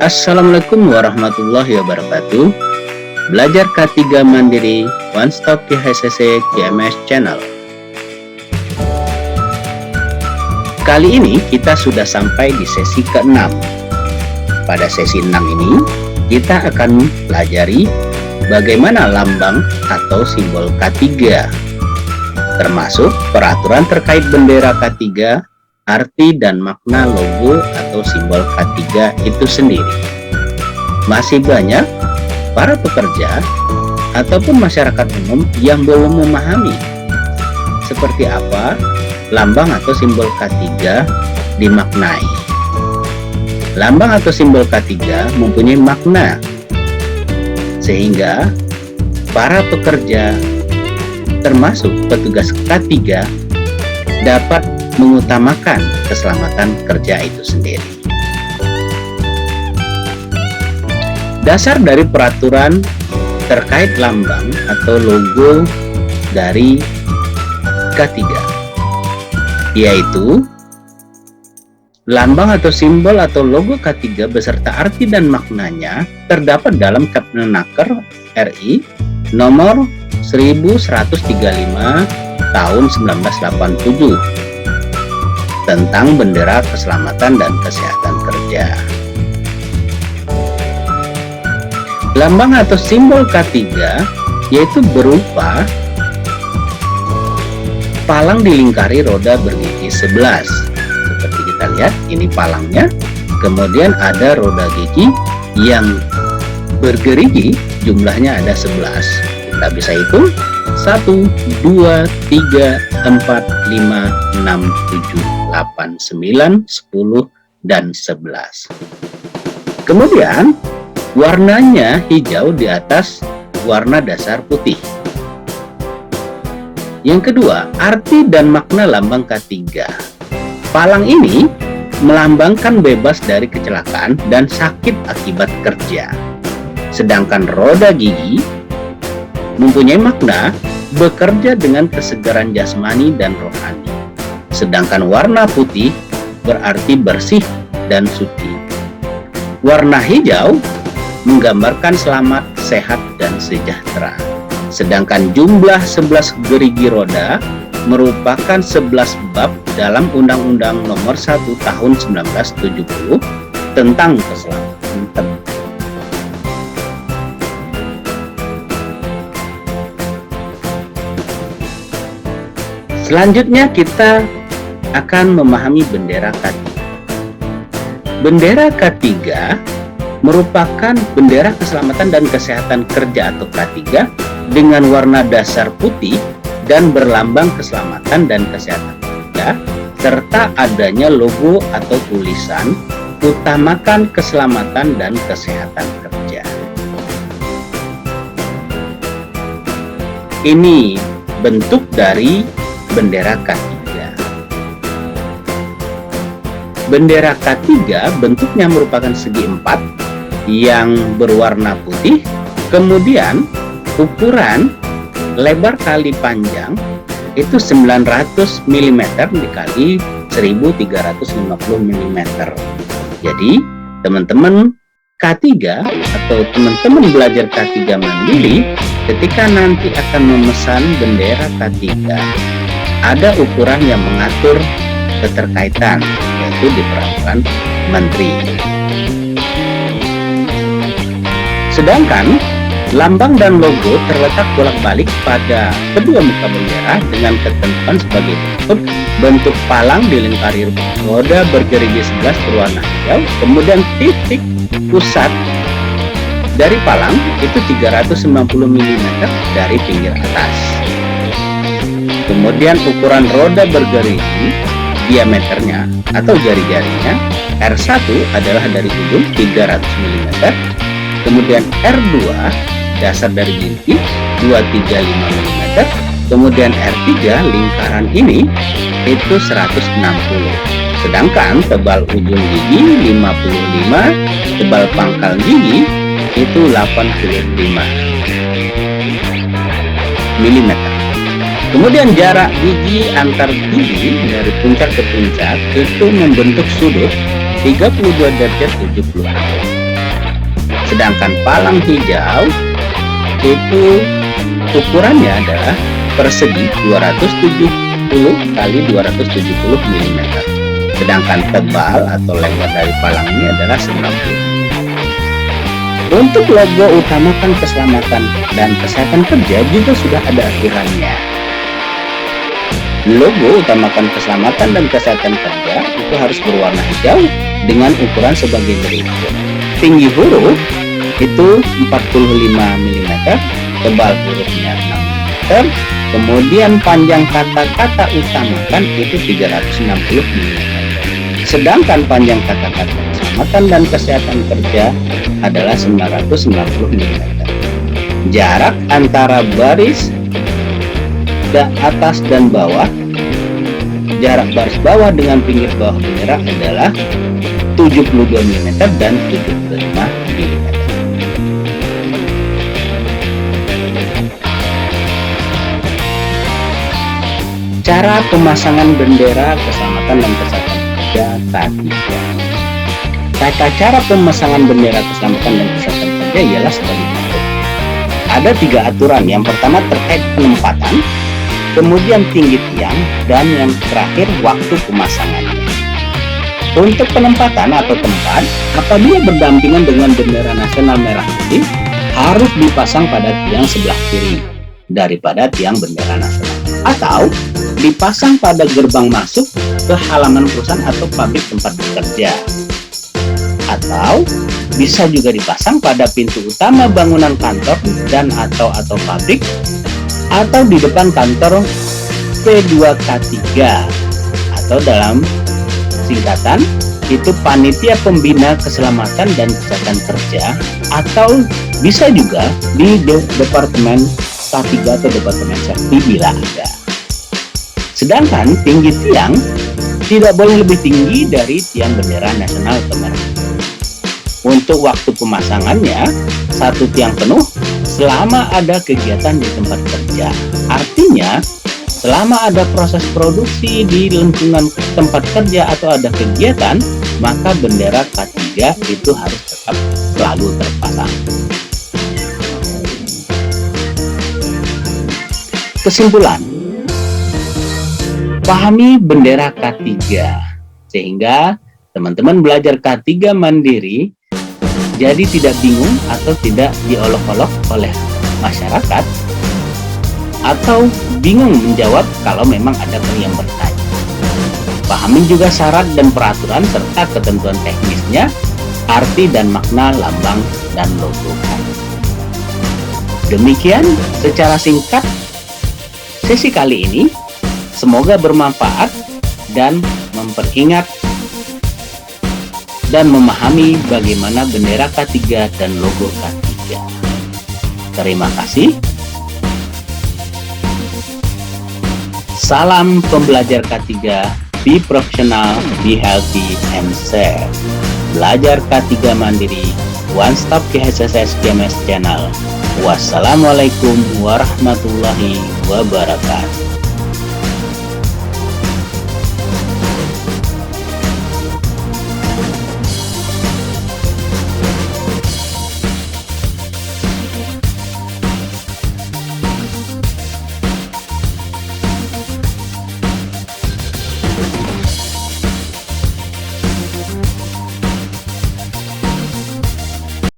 Assalamualaikum warahmatullahi wabarakatuh. Belajar K3 Mandiri One Stop IHSS GMS Channel. Kali ini kita sudah sampai di sesi ke-6. Pada sesi 6 ini kita akan pelajari bagaimana lambang atau simbol K3, termasuk peraturan terkait bendera K3, arti dan makna logo atau simbol K3 itu sendiri. Masih banyak para pekerja ataupun masyarakat umum yang belum memahami seperti apa lambang atau simbol K3 dimaknai. Lambang atau simbol K3 mempunyai makna, sehingga para pekerja termasuk petugas K3 dapat mengutamakan keselamatan kerja itu sendiri. Dasar dari peraturan terkait lambang atau logo dari K3 yaitu lambang atau simbol atau logo K3 beserta arti dan maknanya terdapat dalam Kepmenaker RI nomor 1135 tahun 1987 tentang bendera keselamatan dan kesehatan kerja. Lambang atau simbol K3 yaitu berupa palang dilingkari roda bergigi 11. Seperti kita lihat, ini palangnya. Kemudian ada roda gigi yang bergerigi, jumlahnya ada 11. Kita bisa hitung 1, 2, 3, 4, 5, 6, 7, 8, 9, 10, dan 11. Kemudian warnanya hijau di atas warna dasar putih. Yang kedua, arti dan makna lambang K3. Palang ini melambangkan bebas dari kecelakaan dan sakit akibat kerja. Sedangkan roda gigi mempunyai makna bekerja dengan kesegaran jasmani dan rohani. Sedangkan warna putih berarti bersih dan suci. Warna hijau menggambarkan selamat, sehat, dan sejahtera. Sedangkan jumlah 11 gerigi roda merupakan 11 bab dalam Undang-Undang Nomor 1 Tahun 1970 tentang keselamatan. Selanjutnya kita akan memahami bendera K3. Bendera K3 merupakan bendera keselamatan dan kesehatan kerja atau K3 dengan warna dasar putih dan berlambang keselamatan dan kesehatan kerja, serta adanya logo atau tulisan utamakan keselamatan dan kesehatan kerja. Ini bentuk dari bendera K3. Bendera K3 bentuknya merupakan segi empat yang berwarna putih, kemudian ukuran lebar kali panjang itu 900 mm dikali 1350 mm. Jadi teman-teman K3 atau teman-teman belajar K3 Mandiri ketika nanti akan memesan bendera K3, ada ukuran yang mengatur keterkaitan, yaitu di peraturan Menteri. Sedangkan lambang dan logo terletak bolak-balik pada kedua muka bendera dengan ketentuan sebagai bentuk palang dilingkari roda bergerigi 11 berwarna hijau, kemudian titik pusat dari palang itu 390 mm dari pinggir atas. Kemudian ukuran roda bergerigi diameternya atau jari-jarinya R1 adalah dari ujung 300 mm, kemudian R2 dasar dari gigi 235 mm, kemudian R3 lingkaran ini itu 160. Sedangkan tebal ujung gigi 55, tebal pangkal gigi itu 85 mm. Kemudian jarak gigi antar gigi dari puncak ke puncak itu membentuk sudut 32 derajat 70. Sedangkan palang hijau itu ukurannya adalah persegi 270 kali 270 mm. Sedangkan tebal atau lebar dari palang ini adalah 90. Untuk logo utamakan keselamatan dan kesehatan kerja juga sudah ada aturannya. Logo utamakan keselamatan dan kesehatan kerja itu harus berwarna hijau dengan ukuran sebagai berikut. Tinggi huruf itu 45 mm, tebal hurufnya 6 mm, kemudian panjang kata-kata utamakan itu 360 mm. Sedangkan panjang kata-kata keselamatan dan kesehatan kerja adalah 990 mm. Jarak antara baris atas dan bawah, jarak baris bawah dengan pinggir bawah bendera adalah 72 mm dan 75 mm. Cara pemasangan bendera keselamatan dan kesehatan kerja K3. Tata cara pemasangan bendera keselamatan dan kesehatan kerja ialah sebagai berikut. Ada 3 aturan. Yang pertama terkait penempatan, kemudian tinggi tiang, dan yang terakhir waktu pemasangannya. Untuk penempatan atau tempat, apabila berdampingan dengan bendera nasional merah putih, harus dipasang pada tiang sebelah kiri daripada tiang bendera nasional, atau dipasang pada gerbang masuk ke halaman perusahaan atau pabrik tempat bekerja, atau bisa juga dipasang pada pintu utama bangunan kantor dan atau pabrik, atau di depan kantor P2K3, atau dalam singkatan itu panitia pembina keselamatan dan kesehatan kerja, atau bisa juga di departemen K3 atau departemen safety bila ada. Sedangkan tinggi tiang tidak boleh lebih tinggi dari tiang bendera nasional atau merah. Untuk waktu pemasangannya, 1 tiang penuh selama ada kegiatan di tempat kerja. Artinya, selama ada proses produksi di lingkungan tempat kerja atau ada kegiatan, maka bendera K3 itu harus tetap selalu terpasang. Kesimpulan, pahami bendera K3 sehingga teman-teman belajar K3 mandiri jadi tidak bingung atau tidak diolok-olok oleh masyarakat, atau bingung menjawab kalau memang ada yang bertanya. Pahami juga syarat dan peraturan serta ketentuan teknisnya, arti dan makna lambang dan logo. Demikian secara singkat sesi kali ini. Semoga bermanfaat dan memperingat dan memahami bagaimana bendera K3 dan logo K3. Terima kasih. Salam pembelajar K3, be professional, be healthy, and safe. Belajar K3 mandiri, one stop KHSS GMS channel. Wassalamualaikum warahmatullahi wabarakatuh.